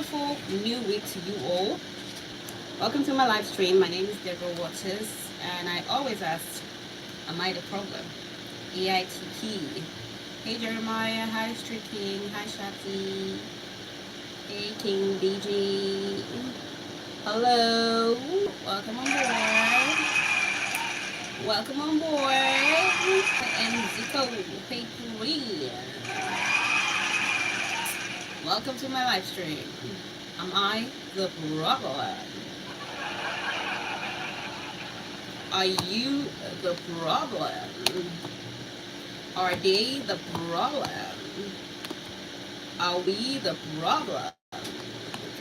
beautiful new week to you all. Welcome to my live stream. My name is Deborah Waters, and I always ask, am I the problem? EITP. Hey Jeremiah, hi Street King, hi Shati, hey King BG. Hello, welcome on board. Welcome on board. And Zico, hey Korea. Welcome to my live stream. Am I the problem? Are you the problem? Are they the problem? Are we the problem? Okay,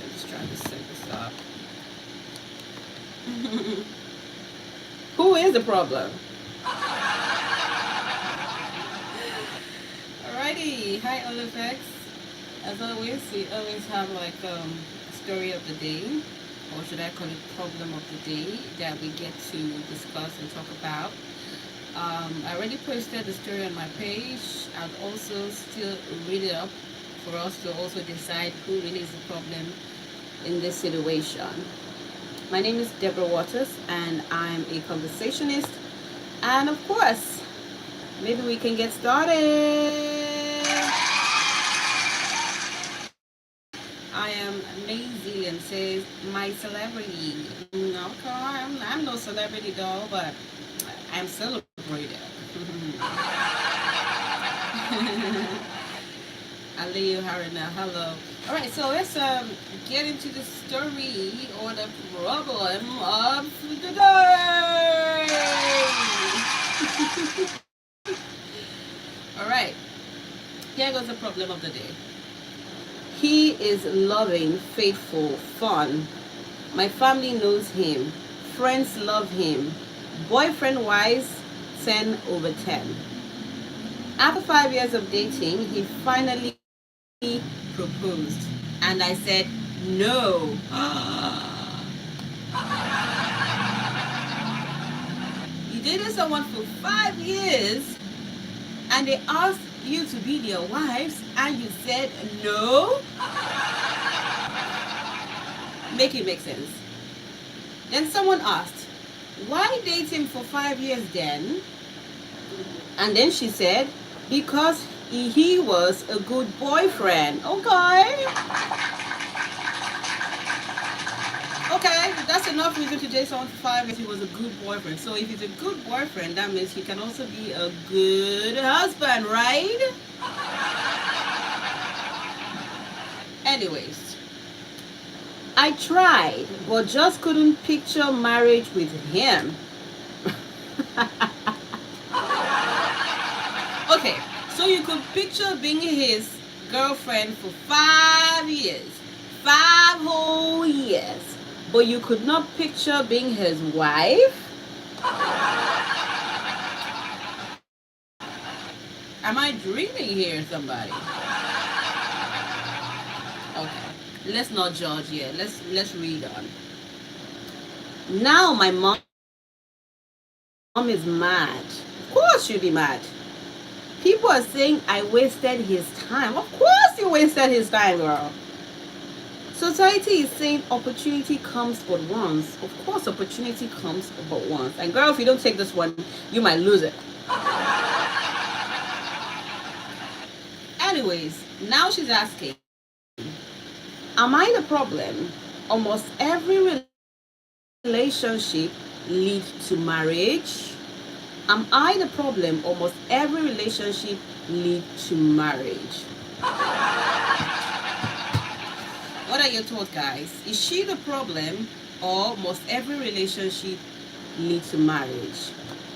I'm just trying to set this up. Who is the problem? Alrighty, hi Olifex. As always, we always have like story of the day, or should I call it problem of the day, that we get to discuss and talk about. I already posted the story on my page. I'll also still read it up for us to also decide who really is the problem in this situation. My name is Deborah Waters, and I'm a conversationist. And of course, maybe we can get started. I am Lazy and says, my celebrity. Okay, I'm no celebrity though, but I'm celebrated. Aliyu Harina, hello. Alright, so let's get into the story or the problem of the day. Alright, here goes the problem of the day. He is loving, faithful, fun. My family knows him. Friends love him. Boyfriend-wise, 10 over 10. After 5 years of dating, he finally proposed. And I said, no. You dated someone for 5 years and they asked you to be their wives and you said no? Make it make sense. Then someone asked, why date him for 5 years then? And then she said, because he was a good boyfriend. Okay. Okay, that's enough reason to date someone for 5 years. He was a good boyfriend. So if he's a good boyfriend, that means he can also be a good husband, right? Anyways, I tried, but just couldn't picture marriage with him. Okay, so you could picture being his girlfriend for 5 years. 5 whole years. But you could not picture being his wife? Am I dreaming here, somebody? Okay, let's not judge yet. Let's read on. Now my mom is mad. Of course she'll be mad. People are saying I wasted his time. Of course you wasted his time, girl. Society is saying opportunity comes but once. Of course opportunity comes but once. And girl, if you don't take this one, you might lose it. Anyways, now she's asking, am I the problem? Almost every relationship leads to marriage. Am I the problem? Almost every relationship leads to marriage. What are your thoughts, guys? Is she the problem, or must every relationship lead to marriage?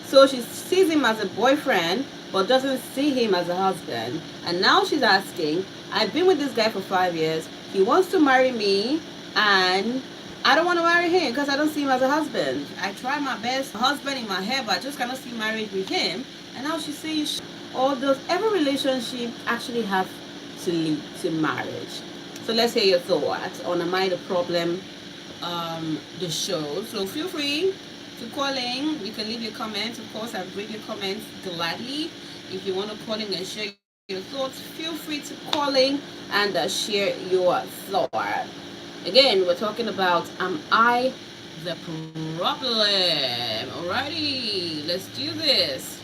So she sees him as a boyfriend, but doesn't see him as a husband. And now she's asking, I've been with this guy for 5 years. He wants to marry me, and I don't want to marry him because I don't see him as a husband. I try my best, husband in my head, but I just cannot see marriage with him. And now she's saying, or does every relationship actually have to lead to marriage? So let's hear your thoughts on Am I the Problem, the show. So feel free to call in. You can leave your comments. Of course, I read your comments gladly. If you want to call in and share your thoughts, feel free to call in and share your thought. Again, we're talking about am I the problem? Alrighty, let's do this.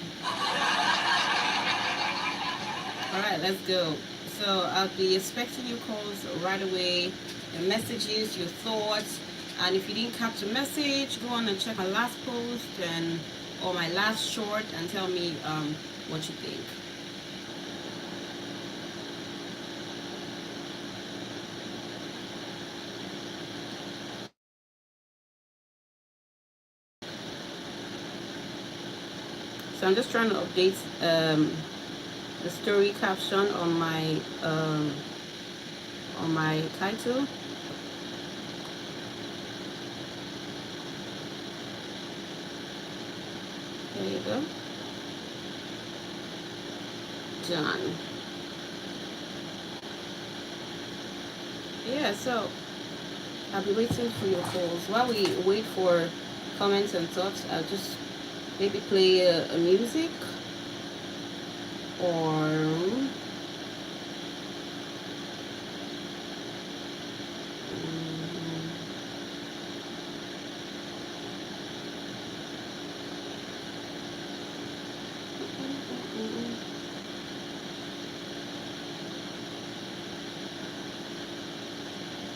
Alright, let's go. So I'll be expecting your calls right away, your messages, your thoughts. And if you didn't catch the message, go on and check my last post and or my last short and tell me what you think. So I'm just trying to update the story caption on my title. There you go. Done. Yeah, so I'll be waiting for your calls. While we wait for comments and thoughts, I'll just maybe play a music or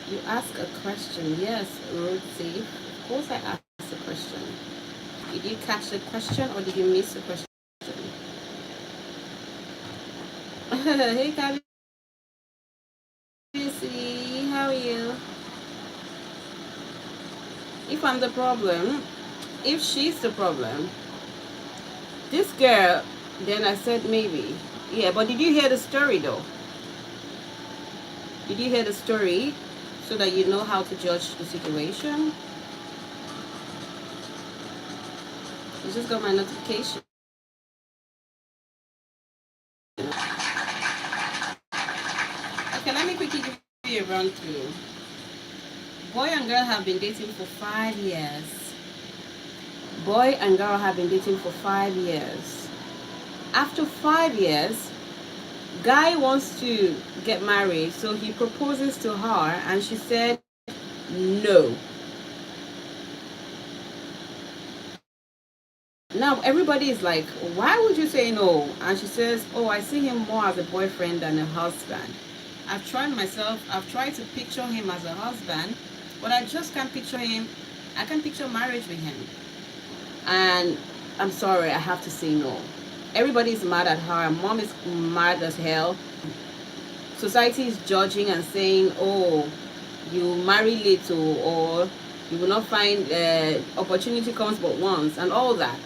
you ask a question. Yes, Ruthie. Of course I asked a question. Did you catch the question or did you miss the question? Hey, Gabby, how are you? If I'm the problem, if she's the problem, this girl, then I said maybe. Yeah, but did you hear the story though? Did you hear the story so that you know how to judge the situation? I just got my notification. Okay, let me quickly give you a run through. Boy and girl have been dating for 5 years. Boy and girl have been dating for 5 years. After 5 years, guy wants to get married, so he proposes to her, and she said no. Now everybody is like, why would you say no? And she says, oh, I see him more as a boyfriend than a husband. I've tried to picture him as a husband, but I just can't picture him. I can't picture marriage with him. And I'm sorry, I have to say no. Everybody's mad at her. Mom is mad as hell. Society is judging and saying, oh, you marry little, or you will not find opportunity comes but once, and all that.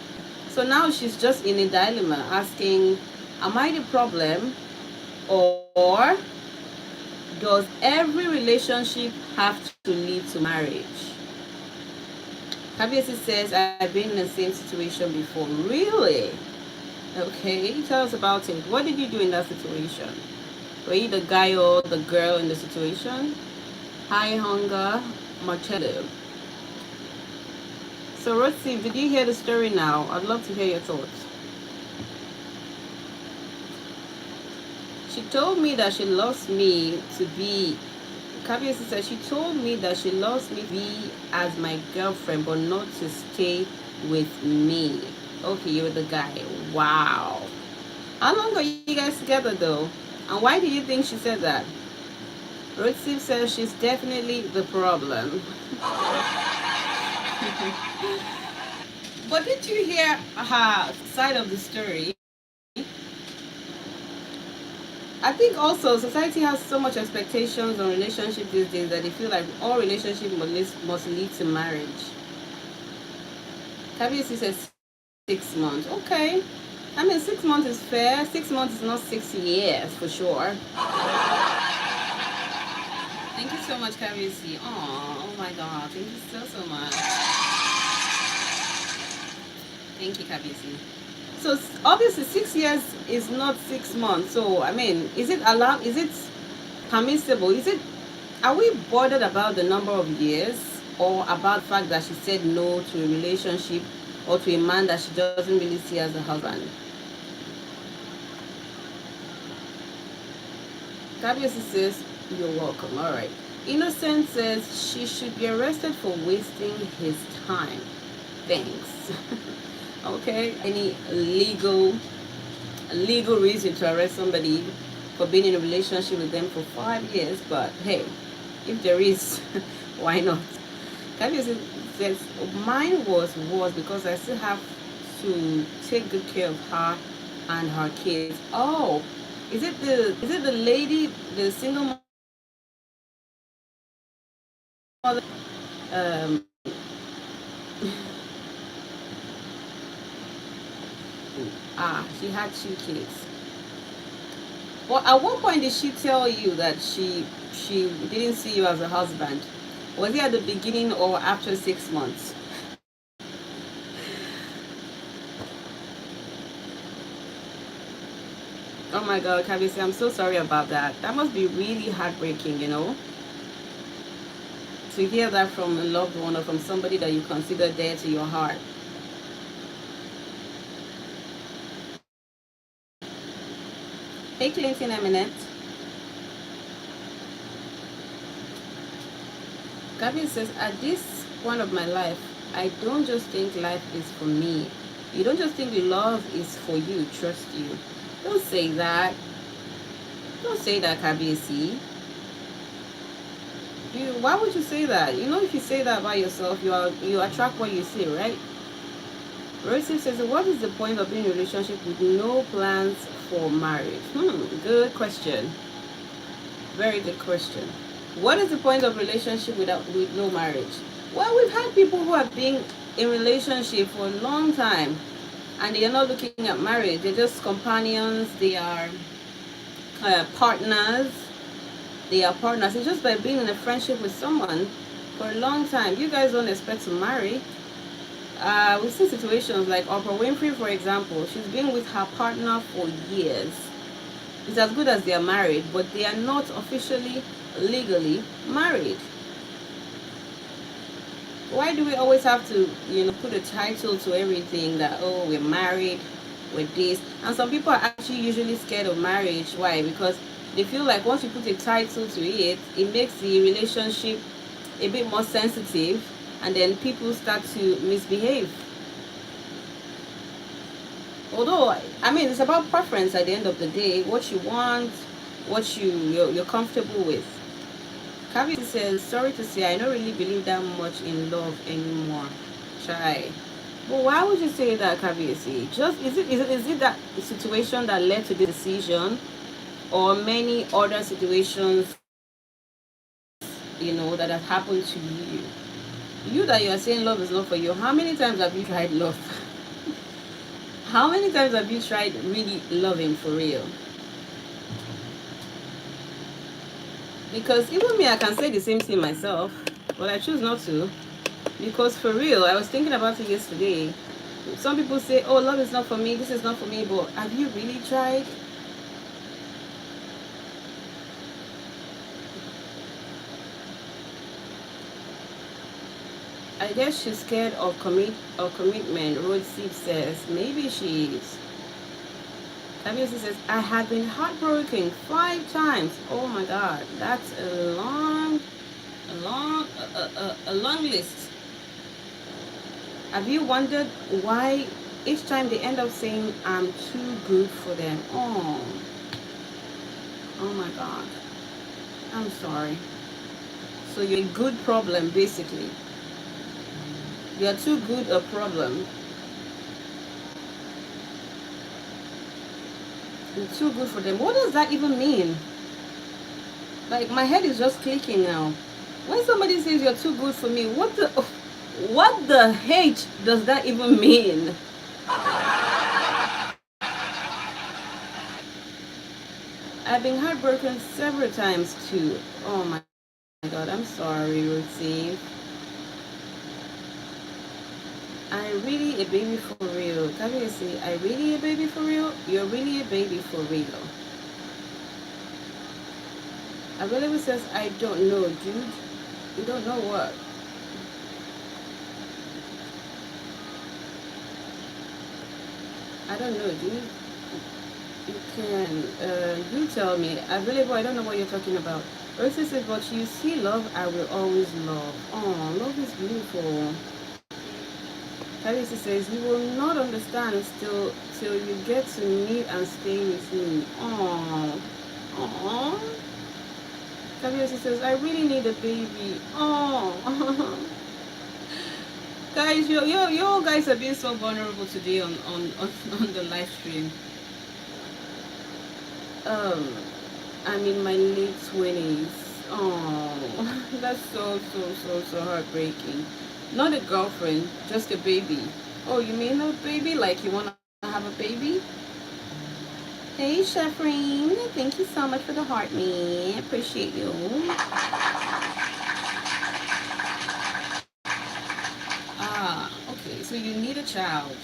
So now she's just in a dilemma asking, am I the problem, or does every relationship have to lead to marriage? Kabiesi says, I've been in the same situation before. Really? Okay, tell us about it. What did you do in that situation? Were you the guy or the girl in the situation? Hi, Hunger Marcello. So, Rosie, did you hear the story now? I'd love to hear your thoughts. She told me that she loves me to be. Kabiesi said she told me that she loves me to be as my girlfriend, but not to stay with me. Okay, you're the guy. Wow. How long are you guys together though? And why do you think she said that? Rosie says she's definitely the problem. But did you hear her side of the story? I think also society has so much expectations on relationships these days that they feel like all relationships must lead to marriage. KBC says 6 months. Okay. I mean, 6 months is fair. 6 months is not 6 years for sure. Thank you so much, KBC. Oh my God. Thank you so much. Thank you, KBC. So obviously 6 years is not 6 months. So I mean, is it allowed? Is it permissible? Are we bothered about the number of years or about the fact that she said no to a relationship or to a man that she doesn't really see as a husband? Kabiyesi says, you're welcome. All right. Innocent says she should be arrested for wasting his time. Thanks. Okay. Any legal reason to arrest somebody for being in a relationship with them for 5 years, but hey, if there is, why not? Kabiyesi says mine was worse because I still have to take good care of her and her kids. Oh, is it the lady, the single mother? Um, she had 2 kids. Well, at what point did she tell you that she didn't see you as a husband? Was it at the beginning or after 6 months? Oh my God, Kabisi, I'm so sorry about that. That must be really heartbreaking. To hear that from a loved one or from somebody that you consider dear to your heart. Hey, Clinton Eminent. Gavin says, at this point of my life, I don't just think life is for me. You don't just think love is for you, trust you. Don't say that. Don't say that, Kabisi. Why would you say that? If you say that about yourself, you attract what you see, right? Rosie says, what is the point of being in a relationship with no plans for marriage? Good question. Very good question. What is the point of relationship with no marriage? Well, we've had people who have been in relationship for a long time and they are not looking at marriage. They're just companions. They are partners. They are partners. It's just by being in a friendship with someone for a long time. You guys don't expect to marry. We've seen situations like Oprah Winfrey, for example. She's been with her partner for years. It's as good as they are married, but they are not officially, legally married. Why do we always have to, put a title to everything that, oh, we're married, we're this? And some people are actually usually scared of marriage. Why? Because they feel like once you put a title to it, it makes the relationship a bit more sensitive and then people start to misbehave. Although, I mean, it's about preference at the end of the day, what you want, what you're comfortable with. Kavi says, sorry to say, I don't really believe that much in love anymore. Try. But why would you say that, Kavi? Just is it that situation that led to the decision, or many other situations, that have happened to you? You that you are saying love is not for you. How many times have you tried love? How many times have you tried really loving for real? Because even me, I can say the same thing myself, but I choose not to. Because for real, I was thinking about it yesterday. Some people say, oh, love is not for me, this is not for me, but have you really tried? I guess she's scared of commitment. Road Seed says, maybe she is. Tabiasi says, I have been heartbroken 5 times. Oh my God, that's a long list. Have you wondered why each time they end up saying I'm too good for them? Oh my God, I'm sorry. So you're a good problem, basically. You're too good a problem. You're too good for them. What does that even mean? Like, my head is just clicking now. When somebody says you're too good for me, what the H does that even mean? I've been heartbroken several times too. Oh my God, I'm sorry, Ruthie. I really a baby for real. Can you say I really a baby for real? You're really a baby for real. Available says I don't know, dude. You don't know what? I don't know, dude. You can. You tell me. Available. I don't know what you're talking about. Rosie says, but you see, love, I will always love. Oh, love is beautiful. Kalisi says, you will not understand still till you get to meet and stay with me. Oh, oh. Kalisi says, I really need a baby. Oh. Guys, you all guys are being so vulnerable today on the live stream. Um, I'm in my late 20s. Oh, that's so heartbreaking. Not a girlfriend, just a baby. Oh, you mean a baby? Like you want to have a baby? Hey, Sheffreen. Thank you so much for the heart, me. Appreciate you. Okay. So you need a child.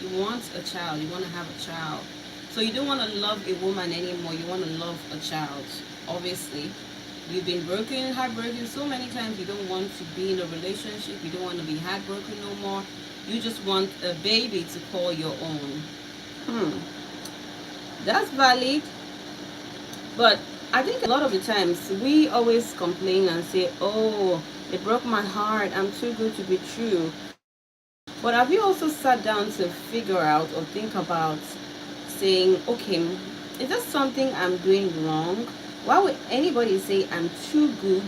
You want a child. You want to have a child. So you don't want to love a woman anymore. You want to love a child. Obviously, you've been broken, heartbroken so many times. You don't want to be in a relationship. You don't want to be heartbroken no more. You just want a baby to call your own. That's valid. But I think a lot of the times we always complain and say, oh, it broke my heart. I'm too good to be true. But have you also sat down to figure out or think about saying, okay, is there something I'm doing wrong? Why would anybody say I'm too good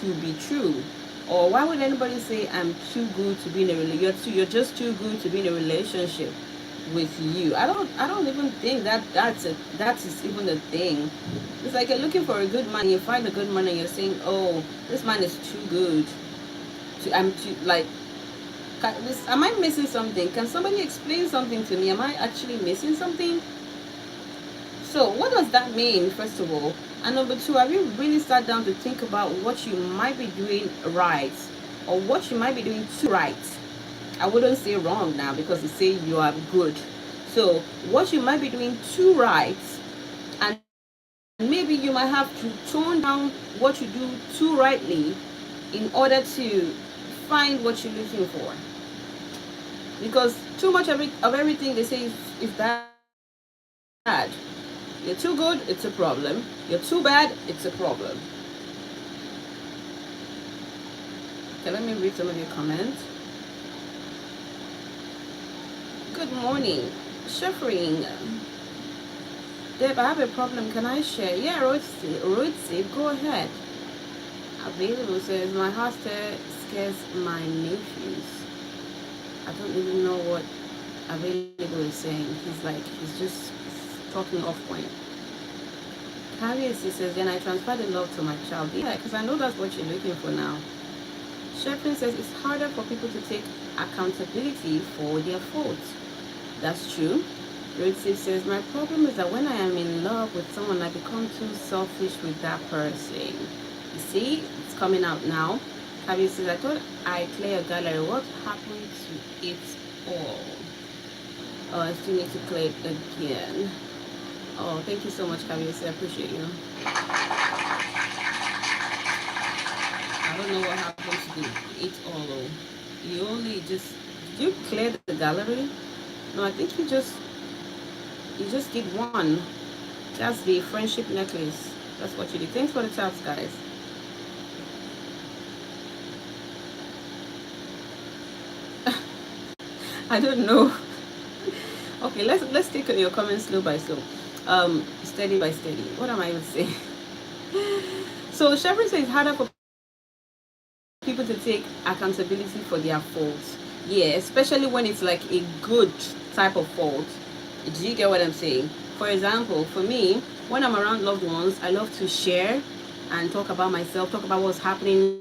to be true? Or why would anybody say I'm too good to be in a relationship? You're just too good to be in a relationship with you. I don't even think that is even a thing. It's like you're looking for a good man, you find a good man and you're saying, oh, this man is too good to I'm too like am I missing something? Can somebody explain something to me? Am I actually missing something? So what does that mean, first of all? And number two, have you really sat down to think about what you might be doing right or what you might be doing too right? I wouldn't say wrong now because you say you are good. So what you might be doing too right, and maybe you might have to tone down what you do too rightly in order to find what you're looking for. Because too much of everything they say is bad. You're too good, it's a problem. You're too bad, it's a problem. Okay, let me read some of your comments. Good morning. Sheffering. Deb, I have a problem. Can I share? Yeah, Rootsie, go ahead. Available says, my heart scares my nephews. I don't even know what Available is saying. He's just talking off point. Harriet says, then I transfer the love to my child. Yeah, because I know that's what you're looking for now. Sheffrin says, it's harder for people to take accountability for their faults. That's true. Rootsie says, my problem is that when I am in love with someone, I become too selfish with that person. You see, it's coming out now. Harriet says, I thought I clear a gallery. What happened to it all? Oh, I still need to clear it again. Oh, thank you so much, Kavius. I appreciate you. I don't know what happens to it all. You only just you cleared the gallery. No, I think you just did one. That's the friendship necklace. That's what you did. Thanks for the taps, guys. I don't know. Okay, let's take your comments slow by slow. Steady by steady. What am I even saying? So Sheffrin says it's harder for people to take accountability for their faults. Yeah, especially when it's like a good type of fault. Do you get what I'm saying? For example, for me, when I'm around loved ones, I love to share and talk about myself, talk about what's happening,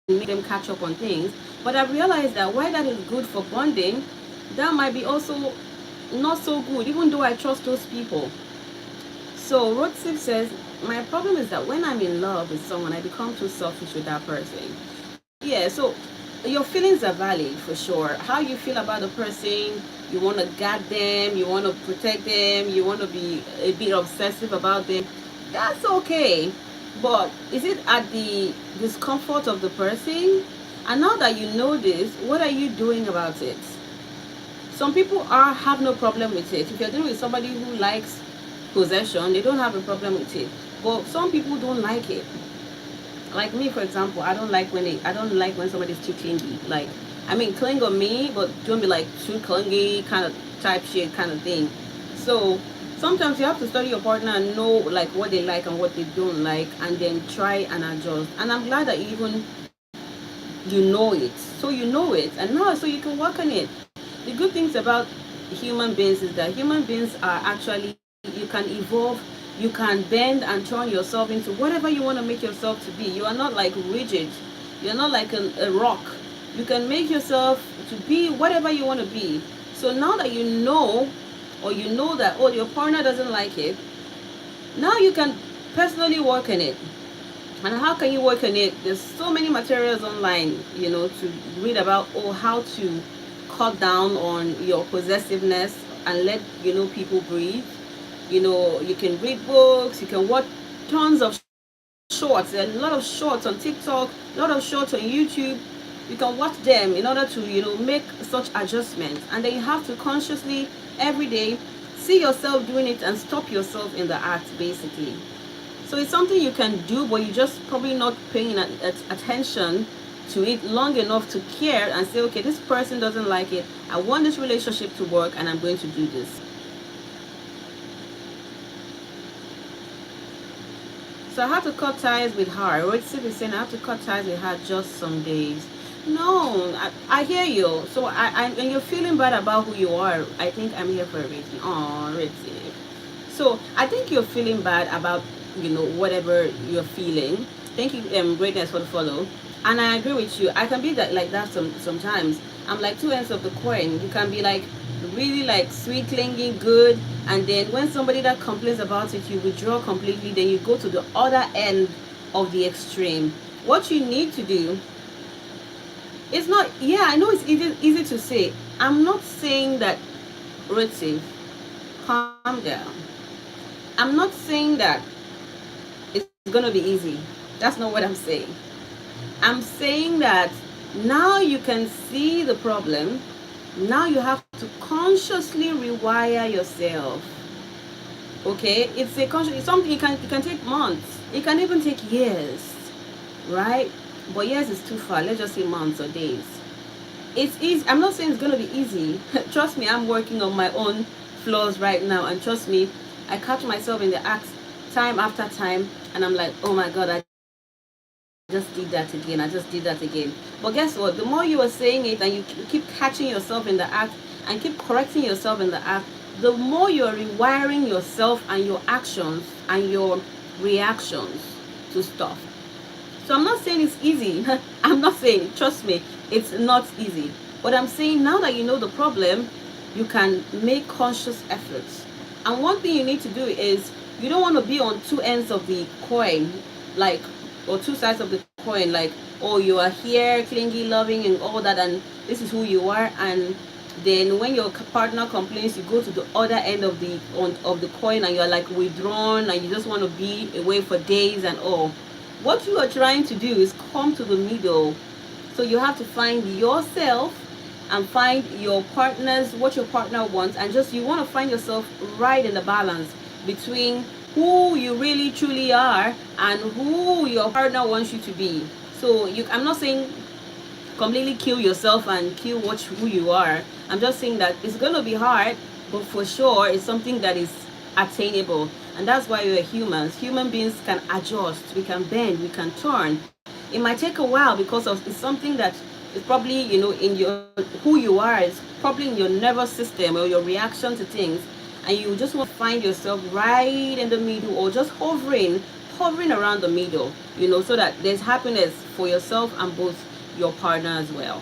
make them catch up on things. But I've realized that while that is good for bonding, that might be also not so good, even though I trust those people. So Rotsif says, my problem is that when I'm in love with someone, I become too selfish with that person. Yeah, so your feelings are valid for sure. How you feel about the person, you want to guard them, you want to protect them, you want to be a bit obsessive about them. That's okay. But is it at the discomfort of the person? And now that you know this, what are you doing about it? Some people have no problem with it. If you're dealing with somebody who likes possession, they don't have a problem with it. But some people don't like it. Like me, for example, I don't like when somebody's too clingy. Like, I mean, cling on me, but don't be like too clingy kind of type shit kind of thing. So sometimes you have to study your partner and know like what they like and what they don't like, and then try and adjust. And I'm glad that even you know it. So you know it, and now so you can work on it. The good things about human beings is that human beings are actually, you can evolve, you can bend and turn yourself into whatever you want to make yourself to be. You are not like rigid, you're not like a rock. You can make yourself to be whatever you want to be. So now that you know, or you know that, oh, your partner doesn't like it, now you can personally work on it. And how can you work on it? There's so many materials online, to read about, oh, how to cut down on your possessiveness and let people breathe. You can read books, you can watch tons of shorts. There are a lot of shorts on TikTok, a lot of shorts on YouTube. You can watch them in order to make such adjustments. And then you have to consciously every day see yourself doing it and stop yourself in the act, basically. So it's something you can do, but you just probably not paying attention to it long enough to care and say, okay, this person doesn't like it. I want this relationship to work, and I'm going to do this. So I had to cut ties with her. I wrote Steve saying I have to cut ties with her just some days. No, I hear you. So and you're feeling bad about who you are. I think I'm here for a reason. Oh, Ritzy. So I think you're feeling bad about whatever you're feeling. Thank you, Greatness, for the follow. And I agree with you. I can be like that sometimes. I'm like two ends of the coin. You can be like really like sweet, clinging, good, and then when somebody that complains about it, you withdraw completely. Then you go to the other end of the extreme. What you need to do, it's not. Yeah, I know it's easy to say. I'm not saying that, Ritzy, calm down. I'm not saying that it's gonna be easy. That's not what I'm saying. I'm saying that now you can see the problem. Now you have to consciously rewire yourself. Okay, it's it's something it can take months. It can even take years, right? But years is too far. Let's just say months or days. It's easy. I'm not saying it's gonna be easy. Trust me, I'm working on my own flaws right now, and trust me, I catch myself in the act time after time, and I'm like, oh my god, I just did that again. I just did that again. But guess what? The more you are saying it and you keep catching yourself in the act and keep correcting yourself in the act, the more you're rewiring yourself and your actions and your reactions to stuff. So I'm not saying it's easy. I'm not saying, trust me, it's not easy. But I'm saying now that you know the problem, you can make conscious efforts. And one thing you need to do is, you don't want to be on two ends of the coin, like, or two sides of the coin, like, oh, you are here clingy, loving, and all that, and this is who you are, and then when your partner complains, you go to the other end of the coin, and you're like withdrawn, and you just want to be away for days and all. What you are trying to do is come to the middle. So you have to find yourself and find your partner's, what your partner wants, and just you want to find yourself right in the balance between who you really truly are and who your partner wants you to be. So I'm not saying completely kill yourself and kill who you are. I'm just saying that it's going to be hard, but for sure it's something that is attainable. And that's why we're humans. Human beings can adjust, we can bend, we can turn. It might take a while because it's something that is probably in your who you are. It's probably in your nervous system or your reaction to things, and you just want to find yourself right in the middle, or just hovering around the middle, so that there's happiness for yourself and both your partner as well.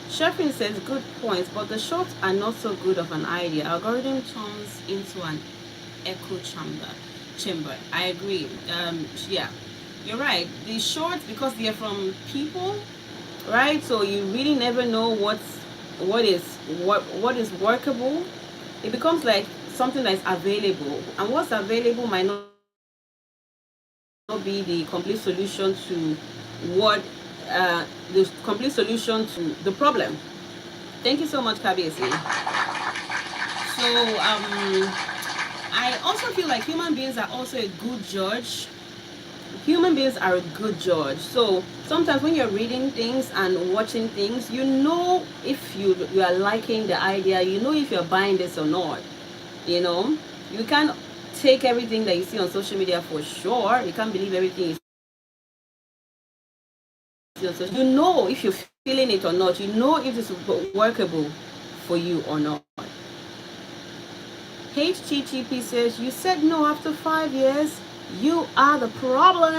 Sheffrin says good points, but the shorts are not so good of an idea. Algorithm turns into an echo chamber. I agree. Yeah, you're right. The shorts, because they're from people, right? So you really never know what is workable. It becomes like something that's available, and what's available might not be the complete solution to what the complete solution to the problem. Thank you so much, Kabiesi. So I also feel like human beings are also a good judge. Human beings are a good judge. So sometimes when you're reading things and watching things, you know if you are liking the idea, you know if you're buying this or not. You know, you can't take everything that you see on social media for sure. You can't believe everything you see on social. You know if you're feeling it or not. You know if it's workable for you or not. HTTP says, you said no after 5 years. You are the problem.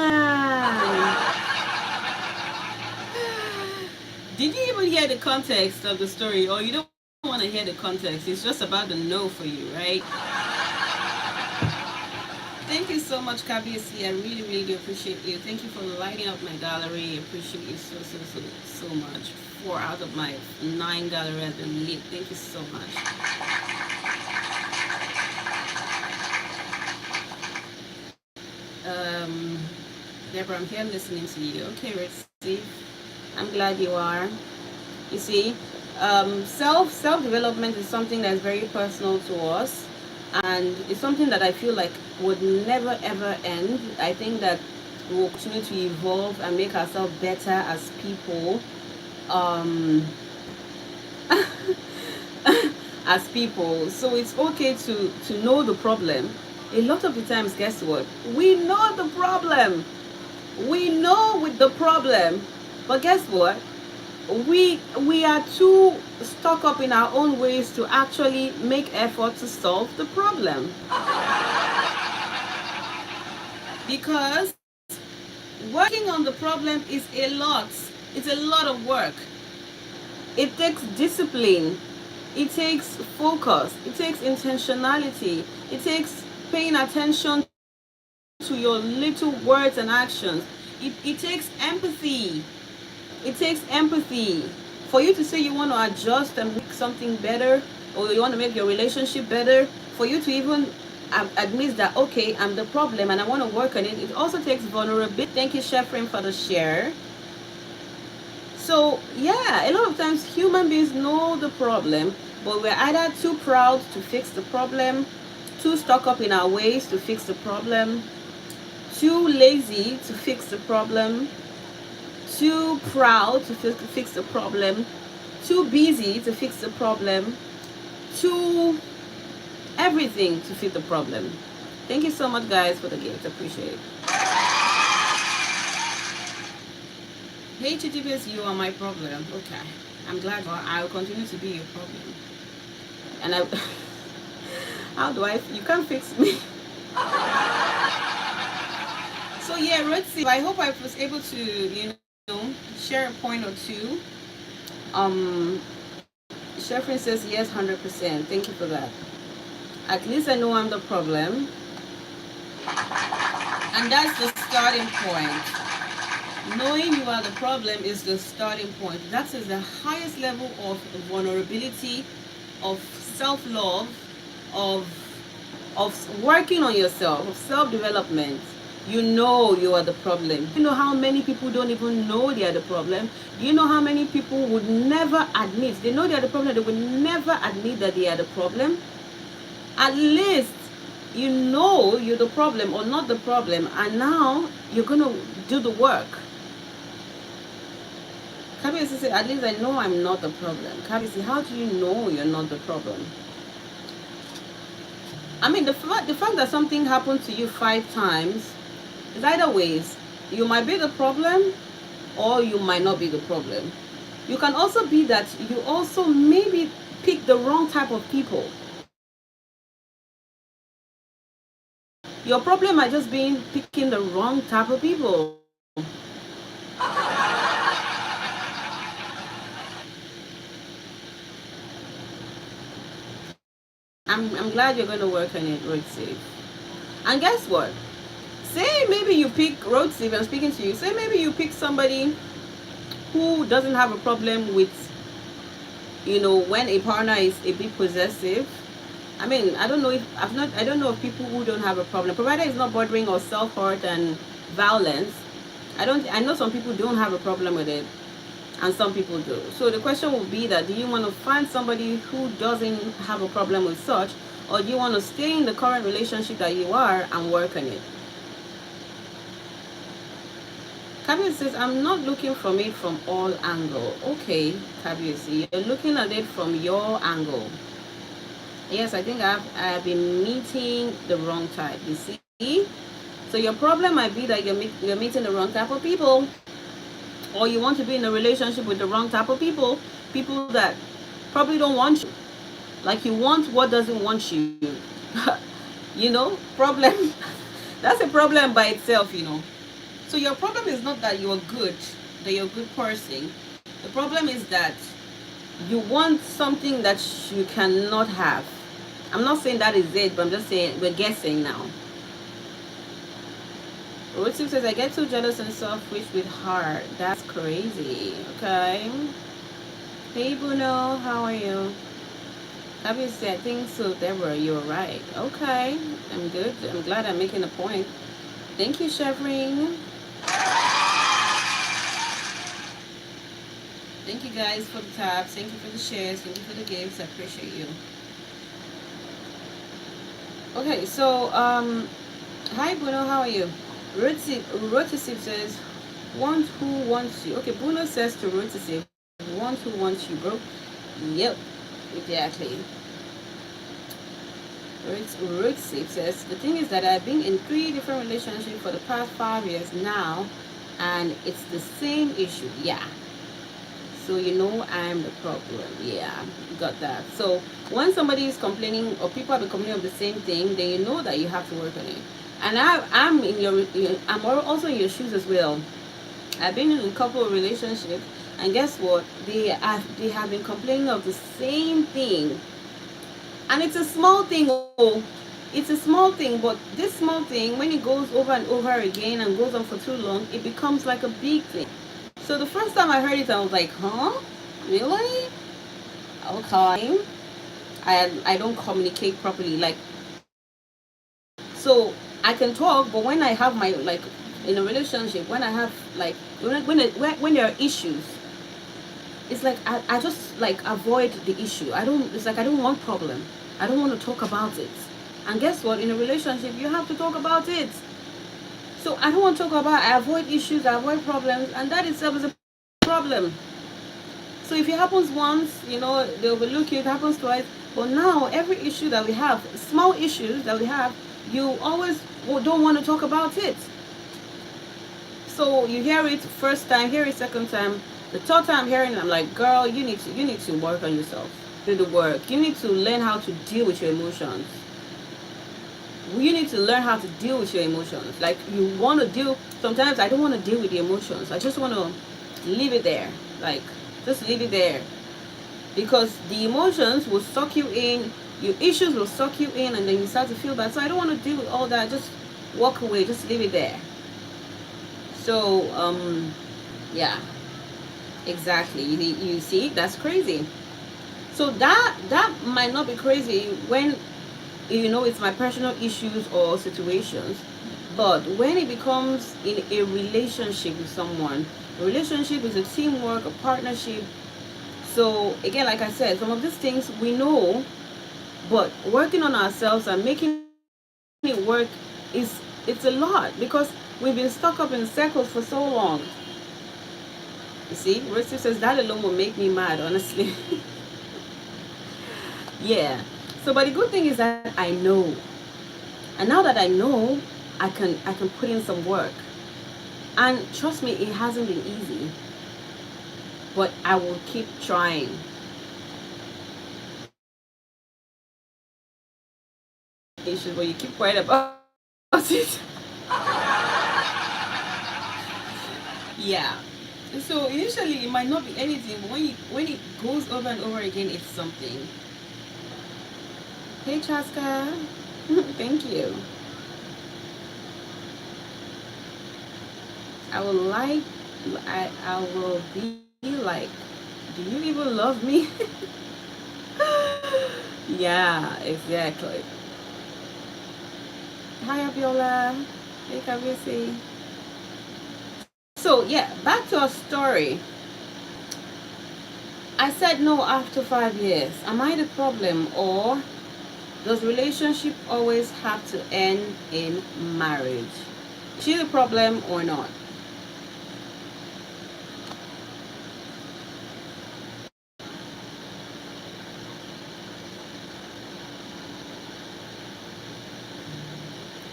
Did you even hear the context of the story? Or you don't want to hear the context? It's just about the no for you, right? Thank you so much, KBC. I really, really do appreciate you. Thank you for lighting up my gallery. I appreciate you so much. 4 out of my 9 gallery has been lit. Thank you so much. Deborah, I'm here listening to you. Okay, Ritzy, I'm glad you are. You see, self development is something that's very personal to us, and it's something that I feel like would never ever end. I think that we will continue to evolve and make ourselves better as people. As people, so it's okay to know the problem. A lot of the times, guess what? We know the problem. We know with the problem, but guess what? We are too stuck up in our own ways to actually make effort to solve the problem. Because working on the problem is a lot. It's a lot of work. It takes discipline. It takes focus. It takes intentionality. It takes paying attention to your little words and actions. It takes empathy. It takes empathy. For you to say you want to adjust and make something better, or you want to make your relationship better, for you to even admit that, okay, I'm the problem and I want to work on it, it also takes vulnerability. Thank you, Shefrin, for the share. So, yeah, a lot of times human beings know the problem, but we're either too proud to fix the problem, too stuck up in our ways to fix the problem, too lazy to fix the problem, too proud to fix the problem, too busy to fix the problem, too everything to fix the problem. Thank you so much, guys, for the gift. Appreciate it. Hey, HTTPS, you are my problem. Okay. I'm glad I will continue to be your problem. And I... How do I... You can't fix me. So, yeah, Rotsi, I hope I was able to, share a point or two. Shefrin says yes, 100%. Thank you for that. At least I know I'm the problem. And that's the starting point. Knowing you are the problem is the starting point. That is the highest level of vulnerability, of self-love, of working on yourself, of self-development. You know you are the problem. You know how many people don't even know they are the problem. You know how many people would never admit. They know they are the problem, they would never admit that they are the problem. At least you know you're the problem or not the problem, and now you're going to do the work. Kabisi said, at least I know I'm not the problem. Kabisi, how do you know you're not the problem? I mean, the fact that something happened to you 5 times is either ways. You might be the problem or you might not be the problem. You can also be that you also maybe pick the wrong type of people. Your problem might just be picking the wrong type of people. I'm glad you're going to work on it, Road Safe. And guess what? Say maybe you pick Road Safe, I'm speaking to you. Say maybe you pick somebody who doesn't have a problem with, when a partner is a bit possessive. I mean, I don't know of people who don't have a problem, provided it's not bordering or self-hurt and violence. I know some people don't have a problem with it. and some people do. So the question would be that, do you want to find somebody who doesn't have a problem with such, or do you want to stay in the current relationship that you are and work on it? Kabir says, I'm not looking from it from all angle. Okay, Kabir, you're looking at it from your angle. Yes, I think I've been meeting the wrong type. You see, so your problem might be that you're meeting the wrong type of people, or you want to be in a relationship with the wrong type of people, people that probably don't want you. Like you want what doesn't want you. You know, problem. That's a problem by itself. You know. So your problem is not that you're good, that you're a good person. The problem is that you want something that you cannot have. I'm not saying that is it, but I'm just saying we're guessing now. Ruth says, I get too jealous and selfish with heart. That's crazy. Okay. Hey Bruno, how are you? Obviously, I think so, Deborah, you're right. Okay. I'm good. I'm glad I'm making a point. Thank you, Chevron. Thank you guys for the tabs. Thank you for the shares. Thank you for the gifts. I appreciate you. Okay, so hi Bruno, how are you? Rotisip says, want who wants you. Okay, Bruno says to Rotisip, want who wants you, bro. Yep, exactly. Rotisip says, the thing is that I've been in 3 different relationships for the past 5 years now, and it's the same issue. Yeah. So you know I'm the problem. Yeah, got that. So when somebody is complaining or people are complaining of the same thing, then you know that you have to work on it. And I'm in your, I'm also in your shoes as well. I've been in a couple of relationships, and guess what? They have been complaining of the same thing, and it's a small thing. Oh, it's a small thing, but this small thing, when it goes over and over again and goes on for too long, it becomes like a big thing. So the first time I heard it, I was like, huh? Really? Okay. I don't communicate properly. Like, so I can talk, but when I have my, like, in a relationship, when I have, like, when there are issues, it's like I just, like, avoid the issue. It's like I don't want problem. I don't want to talk about it. And guess what? In a relationship, you have to talk about it. So I don't want to talk about, I avoid issues, I avoid problems, and that itself is a problem. So if it happens once, you know, they overlook you, it happens twice. But now, every issue that we have, small issues that we have, you always don't want to talk about it. So you hear it first time, hear it second time, the third time hearing it, I'm like, girl, you need to work on yourself. Do the work. You need to learn how to deal with your emotions. You need to learn how to deal with your emotions. Like, you want to deal, sometimes I don't want to deal with the emotions. I just want to leave it there. Like, just leave it there. Because the emotions will suck you in, your issues will suck you in, and then you start to feel bad. So I don't want to deal with all that. Just walk away. Just leave it there. So, yeah. Exactly. You see, that's crazy. So that might not be crazy when, you know, it's my personal issues or situations, but when it becomes in a relationship with someone, a relationship is a teamwork, a partnership. So again, like I said, some of these things we know, but working on ourselves and making it work it's a lot, because we've been stuck up in circles for so long. You see, Rosie says that alone will make me mad, honestly. Yeah. So, but the good thing is that I know, and now that I know, I can put in some work, and trust me, it hasn't been easy, but I will keep trying. Issues where you keep quiet about it. Yeah. So initially it might not be anything, but when it goes over and over again, it's something. Hey Chaska, thank you. I will like, I will be like, do you even love me? Yeah, exactly. Hi Abiola. Hey Kavisi. So yeah, back to our story. I said no after 5 years. Am I the problem, or does relationship always have to end in marriage? Is she the problem or not?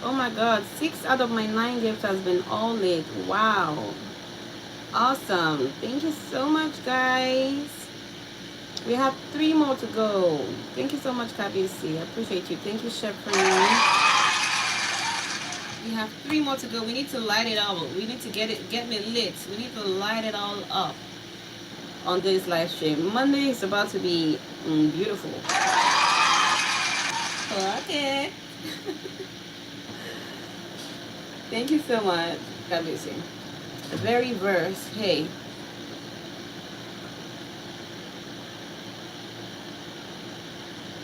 Oh my god, 6 out of my 9 gifts has been all lit. Wow. Awesome. Thank you so much, guys. We have 3 more to go. Thank you so much, KBC. I appreciate you. Thank you, Shepard. We have 3 more to go. We need to light it all. We need to get me lit. We need to light it all up on this live stream. Monday is about to be beautiful. Okay. Thank you so much, KBC. The very verse. Hey.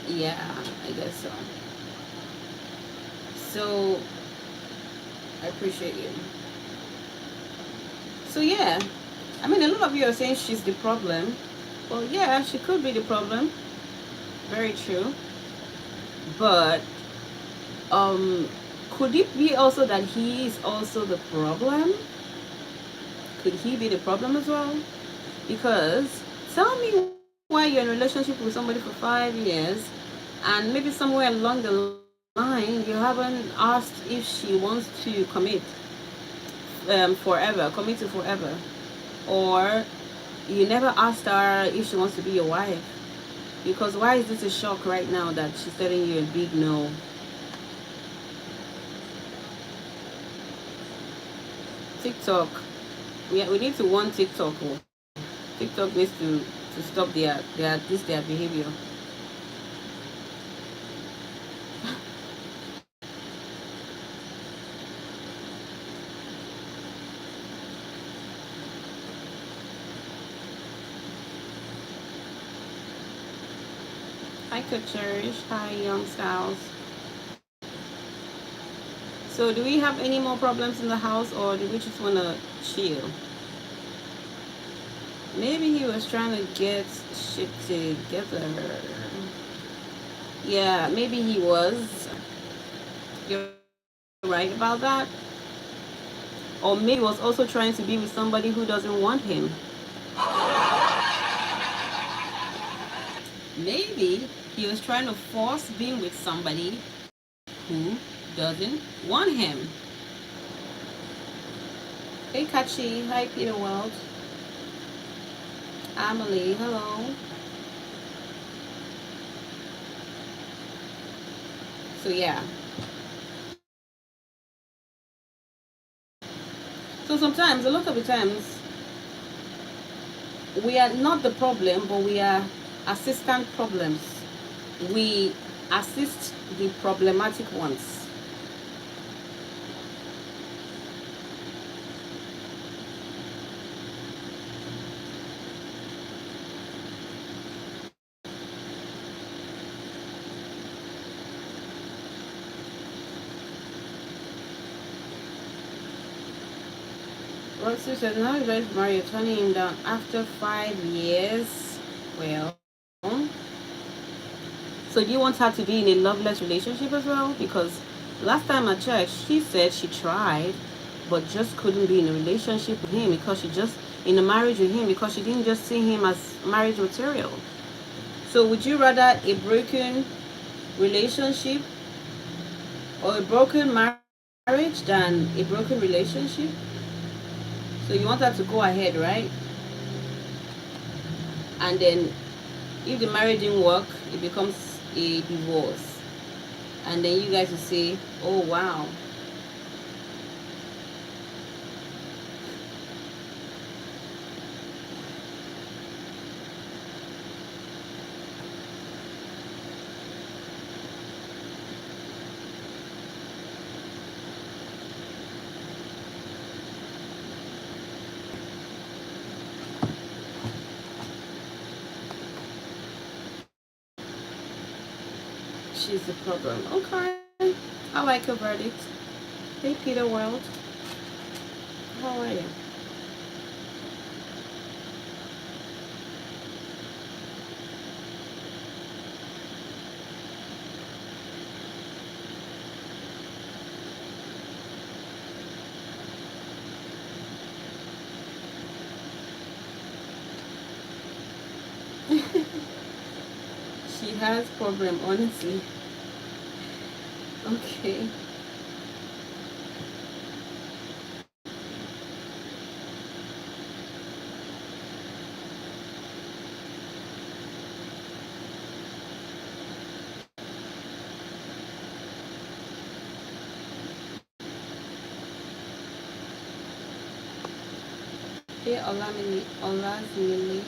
Yeah, I guess so. So I appreciate you. So yeah, I mean, a lot of you are saying she's the problem. Well, yeah, she could be the problem. Very true. But could it be also that he is also the problem? Could he be the problem as well? Because tell me why you're in a relationship with somebody for 5 years, and maybe somewhere along the line you haven't asked if she wants to commit to forever, or you never asked her if she wants to be your wife. Because why is this a shock right now that she's telling you a big no? TikTok, we need to warn TikTok. Oh. TikTok needs to stop their behavior. Hi, Could Cherish. Hi, Young Styles. So, do we have any more problems in the house, or do we just want to chill? Maybe he was trying to get shit together. Yeah, maybe he was. You're right about that. Or maybe he was also trying to be with somebody who doesn't want him. Maybe he was trying to force being with somebody who doesn't want him. Hey, Kachi. Hi, Peter World. Amelie. Hello. So, yeah. So, sometimes, a lot of the times, we are not the problem, but we are assistant problems. We assist the problematic ones. Roxy said, now you guys marry, you're turning him down after 5 years. Well, so do you want her to be in a loveless relationship as well? Because last time I checked, she said she tried, but just couldn't be in a relationship with him because she just in a marriage with him because she didn't just see him as marriage material. So would you rather a broken relationship or a broken marriage than a broken relationship? So you want her to go ahead, right? And then if the marriage didn't work, it becomes a divorce. And then you guys will say, oh wow. She's the problem. Okay. I like your verdict. Hey Peter World. How are you? She has problem, honestly. Okay. Hey, Olamini, Olazimili.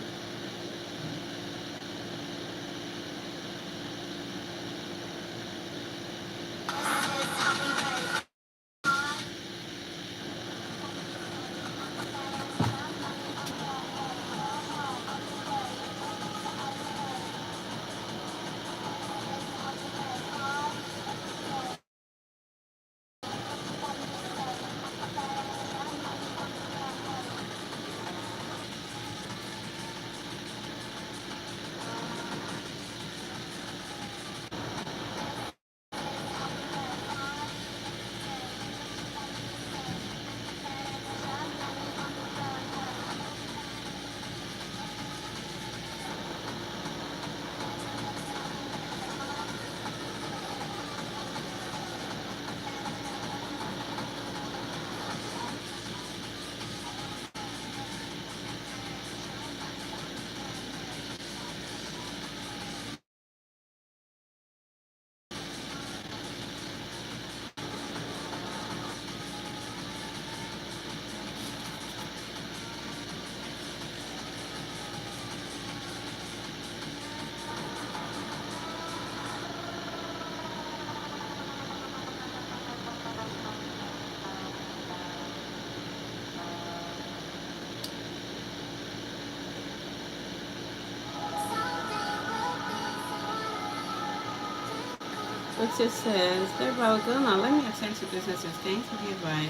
What's your says? They're Valgona. Let me attend to businesses. Thanks for the advice.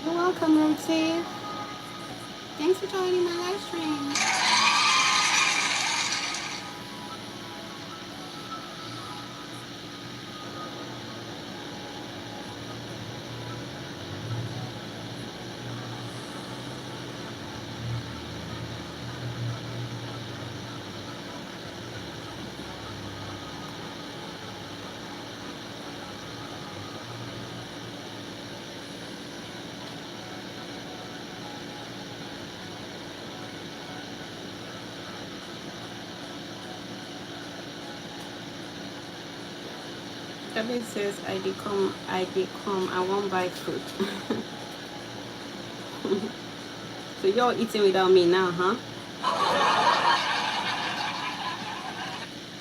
You're welcome, Rosie. Thanks for joining my live stream. David says, I won't buy food. So you're eating without me now, huh?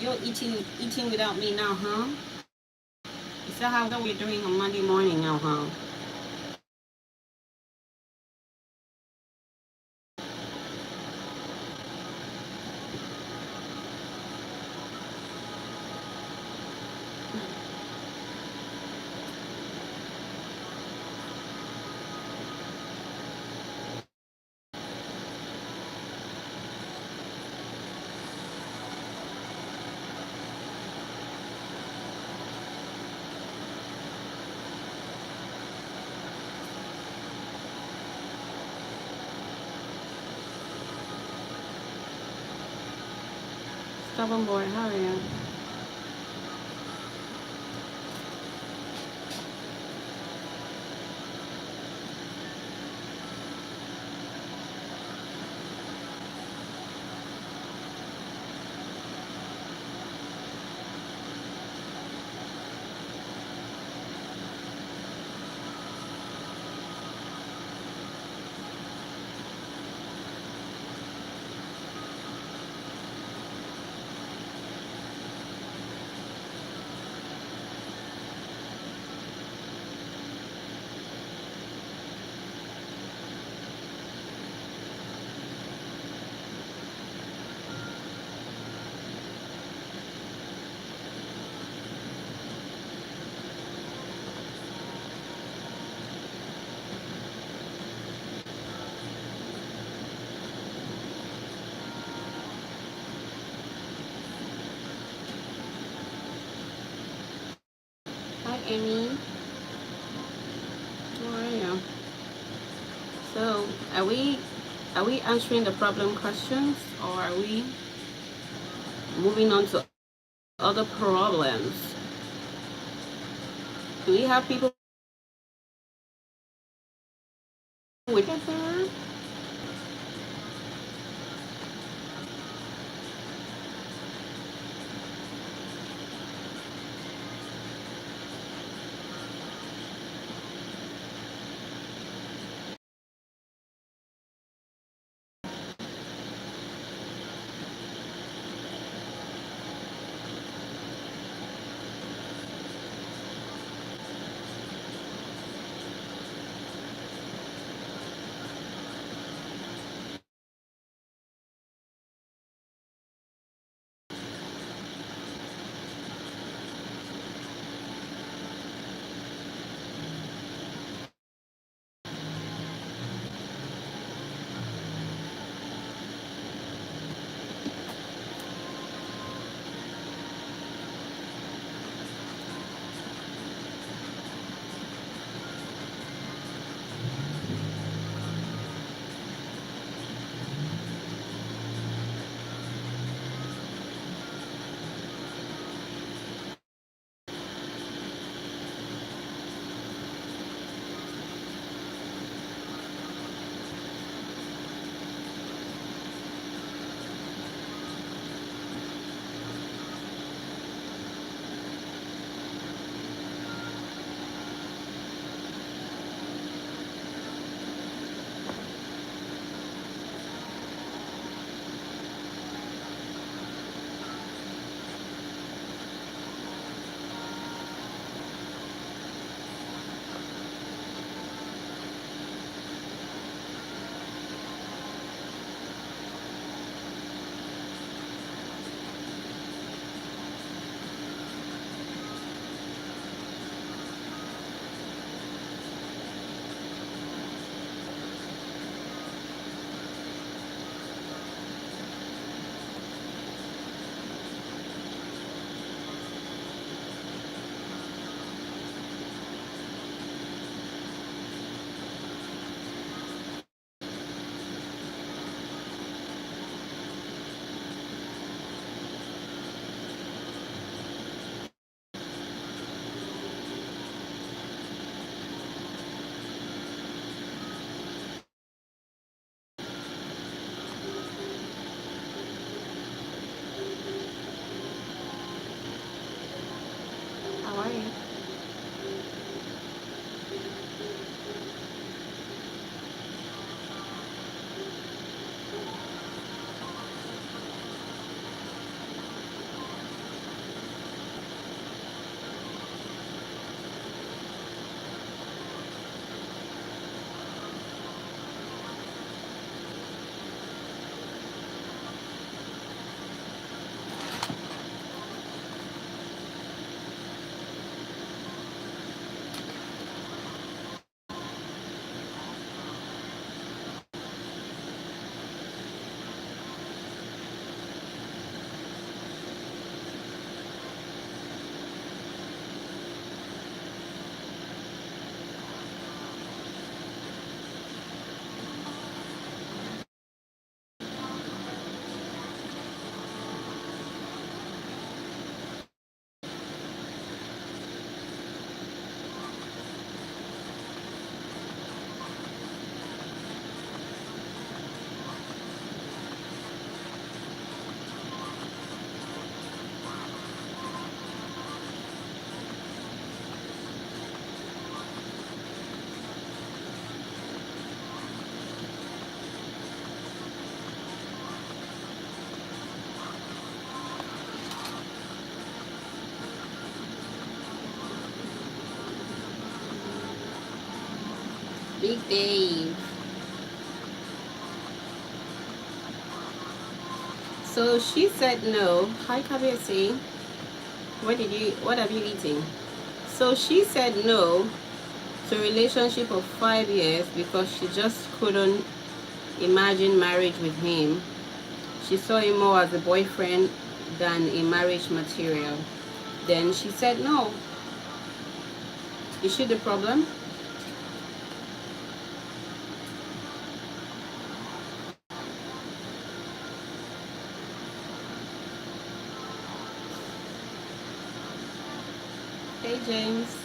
You're eating without me now, huh? Is that how we're doing on Monday morning now, huh? Stubborn boy, how are you? Hi, Amy. How are you? So, are we answering the problem questions, or are we moving on to other problems. Do we have people with her? How are you? Big Dave. So she said no. Hi, Kabiyesi. What have you eaten? So she said no to a relationship of 5 years because she just couldn't imagine marriage with him. She saw him more as a boyfriend than a marriage material. Then she said no. Is she the problem? Hey, James.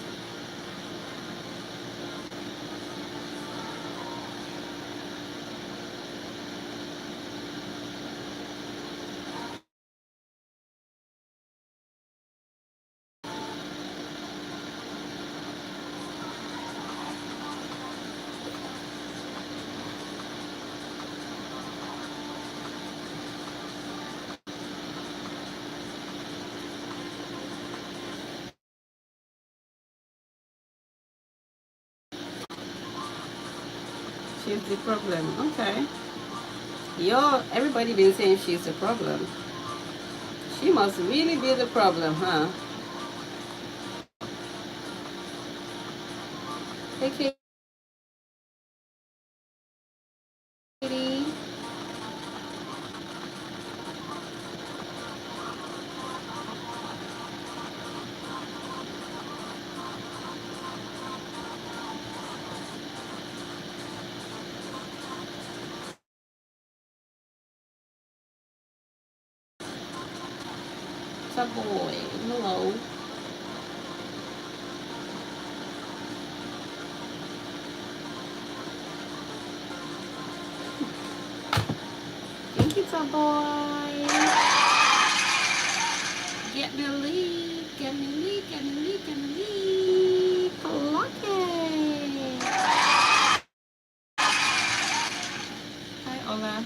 She's the problem. Okay. Everybody been saying she's the problem. She must really be the problem, huh? Hey, Katie. What's up, boy? Hello. Thank you, top boy. Get me a lead. Get me a lead. Get me a lead. Get me a lead. Lucky. Hi, Ola.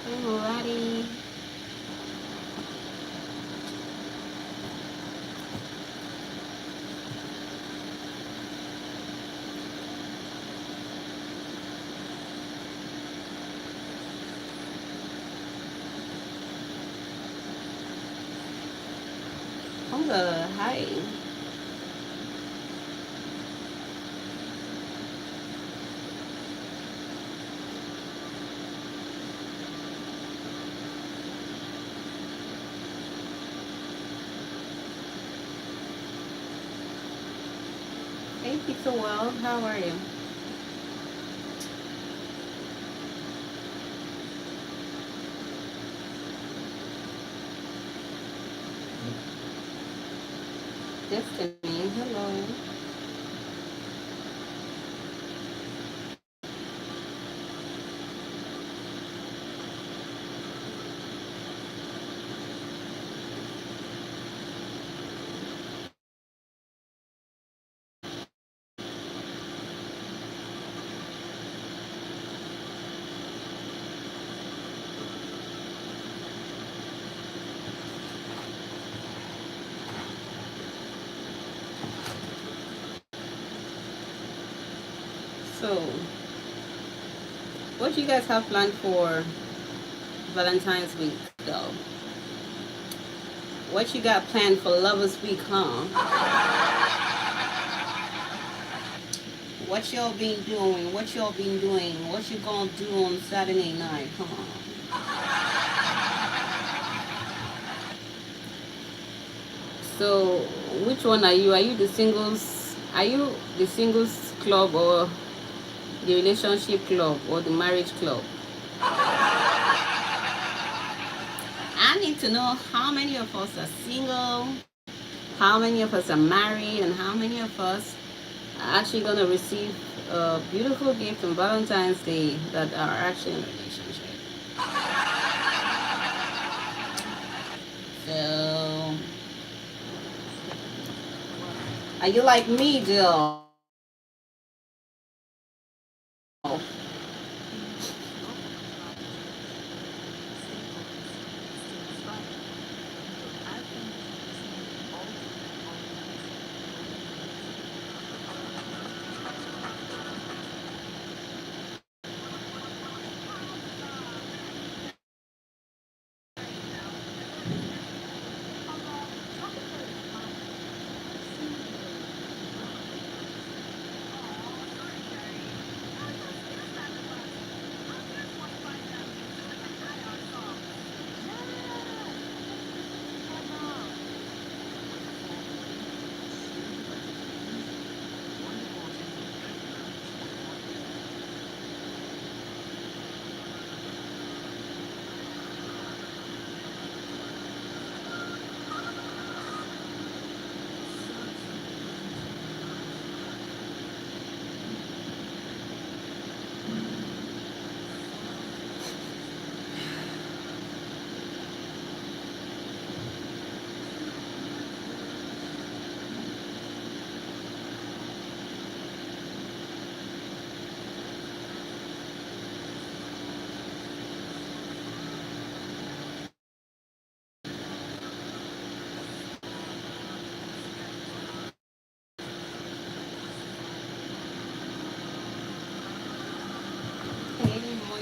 Hey, Murati. Hola. Hi. Hey, Pizza World. How are you? Destiny. Hello. So, what do you guys have planned for Valentine's week, though? What you got planned for Lovers Week, huh? What y'all been doing? What y'all been doing? What you gonna do on Saturday night? Come on. So, which one are you? Are you the singles? Are you the singles club or the relationship club or the marriage club? I need to know how many of us are single, how many of us are married, and how many of us are actually going to receive a beautiful gift on Valentine's Day that are actually in a relationship. So, are you like me, Jill?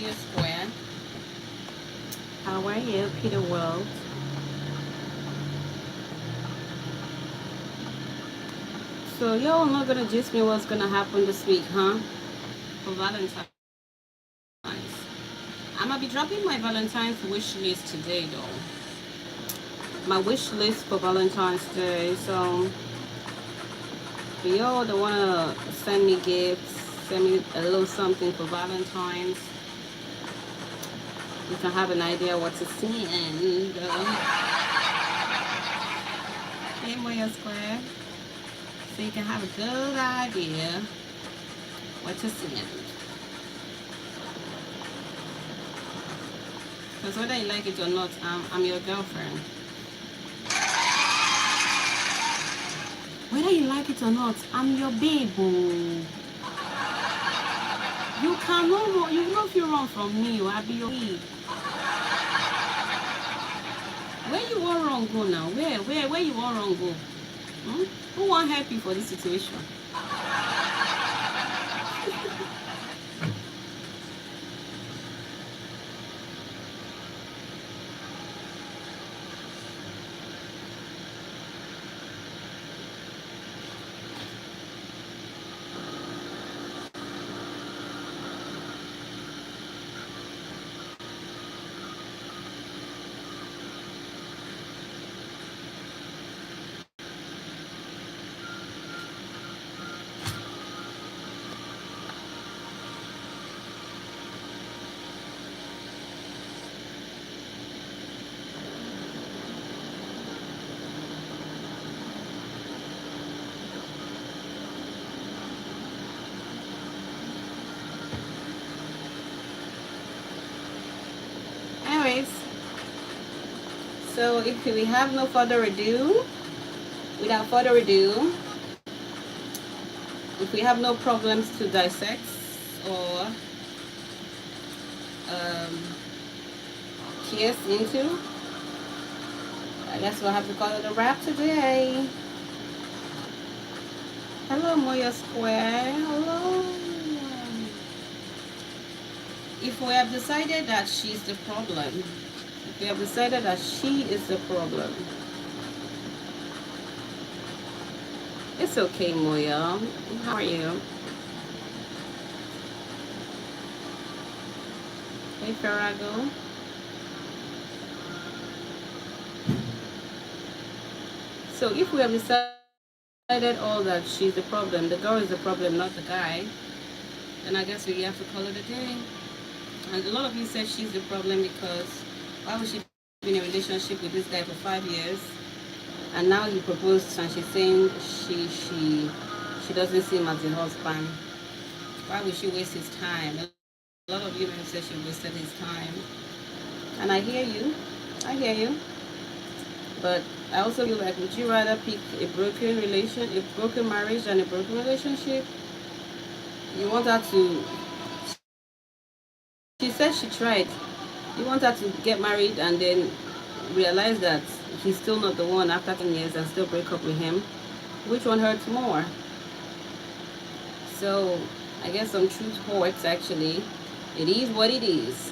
Moya Square. How are you, Peter World? So y'all not gonna gist me what's gonna happen this week, huh? For Valentine's. I'm gonna be dropping my Valentine's wish list today though. My wish list for Valentine's Day. So for y'all that wanna send me gifts, send me a little something for Valentine's. You can have an idea what to send. Hey Moya Square. So you can have a good idea what to send. Because whether you like it or not, I'm your girlfriend. Whether you like it or not, I'm your babe. You cannot, you know if you run from me, I'll be your babe. Where you want wrong go now? Where you want wrong go? Who want help you for this situation? Anyways, so if we have no further ado, without further ado, if we have no problems to dissect or pierce into, I guess we'll have to call it a wrap today. Hello, Moya Square. Hello. If we have decided that she's the problem, if we have decided that she is the problem, it's okay, Moya. How are you? Hey, Farago. So if we have decided all that she's the problem, the girl is the problem, not the guy, then I guess we have to call it a day. And a lot of you said she's the problem because why would she be in a relationship with this guy for 5 years? And now he proposed and she's saying she doesn't see him as a husband. Why would she waste his time? A lot of you men said she wasted his time. And I hear you. I hear you. But I also feel like, would you rather pick a broken marriage than a broken relationship? You want her to, she said she tried. You want her to get married and then realize that he's still not the one after 10 years and still break up with him? Which one hurts more? So I guess some truth hurts actually. It is what it is.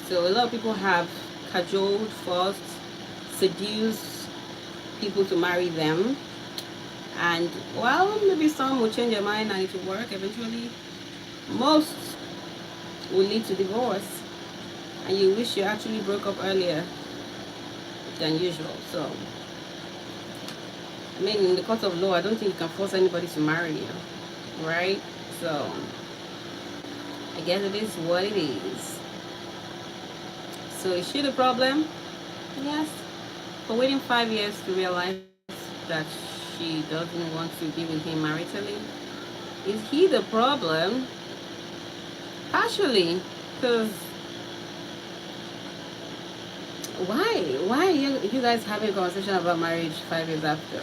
So a lot of people have cajoled, forced, seduced people to marry them. And well, maybe some will change their mind and it will work eventually. Most will lead to divorce. And you wish you actually broke up earlier than usual. So, I mean, in the court of law, I don't think you can force anybody to marry you. Right? So, I guess it is what it is. So, is she the problem? Yes. For waiting 5 years to realize that she doesn't want to be with him maritally. Is he the problem? Partially. Because why are you guys having a conversation about marriage 5 years after?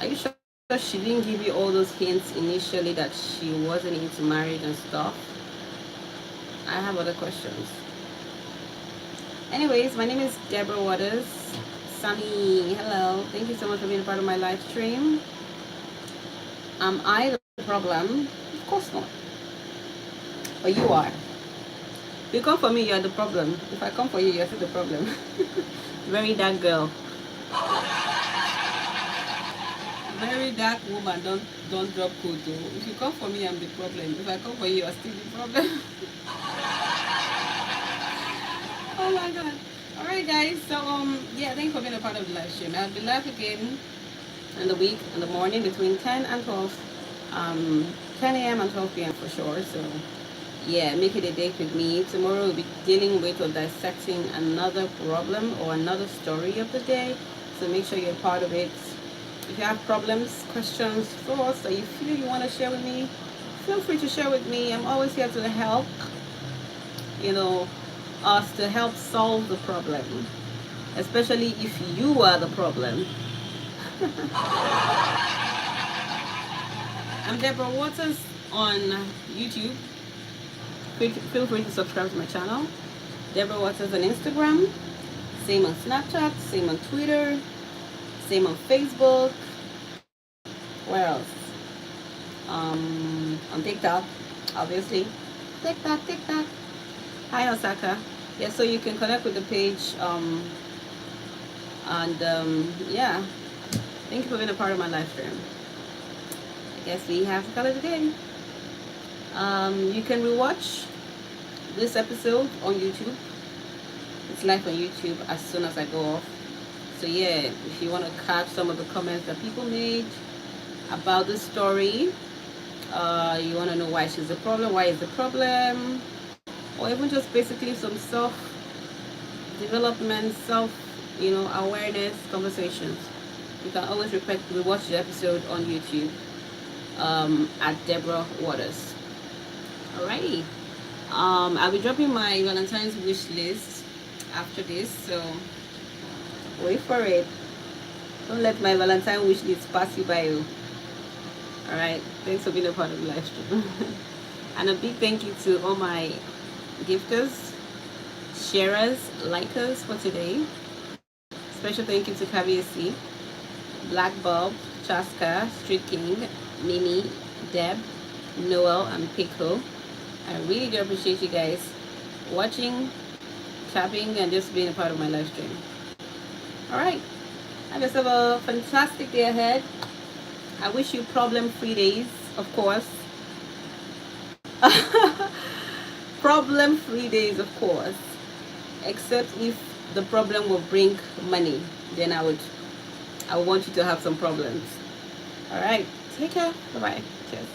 Are you sure she didn't give you all those hints initially that she wasn't into marriage and stuff? I have other questions. Anyways, my name is Deborah Waters. Sunny, hello. Thank you so much for being a part of my live stream. Am I the problem? Of course not. Or you are. If you come for me, you're the problem. If I come for you, you're still the problem. Very dark girl. Very dark woman. Don't drop code though. If you come for me, I'm the problem. If I come for you, you're still the problem. Oh my god. Alright guys, so yeah, thanks for being a part of the live stream. I'll be live again in the week, in the morning between 10 and 12. 10 a.m. and 12 p.m. for sure. So yeah, make it a date with me. Tomorrow we'll be dealing with or dissecting another problem or another story of the day. So make sure you're part of it. If you have problems, questions, thoughts that you feel you want to share with me, feel free to share with me. I'm always here to help, you know, us to help solve the problem, especially if you are the problem. I'm Deborah Waters on YouTube. Feel free to subscribe to my channel. Deborah Waters on Instagram. Same on Snapchat. Same on Twitter. Same on Facebook. Where else? On TikTok, obviously. TikTok. Hi Osaka. Yeah, so you can connect with the page. Yeah. Thank you for being a part of my live stream. I guess we have to call it a day. You can rewatch this episode on YouTube. It's live on YouTube as soon as I go off. So yeah, if you want to catch some of the comments that people made about the story, you want to know why she's the problem, why is the problem, or even just basically some self-development, awareness conversations, you can always rewatch the episode on YouTube at Deborah Waters. Alrighty. I'll be dropping my Valentine's wish list after this, so wait for it. Don't let my Valentine wish list pass you by. Alright, thanks for being a part of the live stream. And a big thank you to all my gifters, sharers, likers for today. Special thank you to KBSC, Black Bulb, Chaska, Street King, Mimi, Deb, Noel, and Pico. I really do appreciate you guys watching, tapping, and just being a part of my live stream. Alright, have yourself a fantastic day ahead. I wish you problem-free days, of course. Problem-free days, of course. Except if the problem will bring money, then I want you to have some problems. Alright, take care. Bye-bye. Cheers.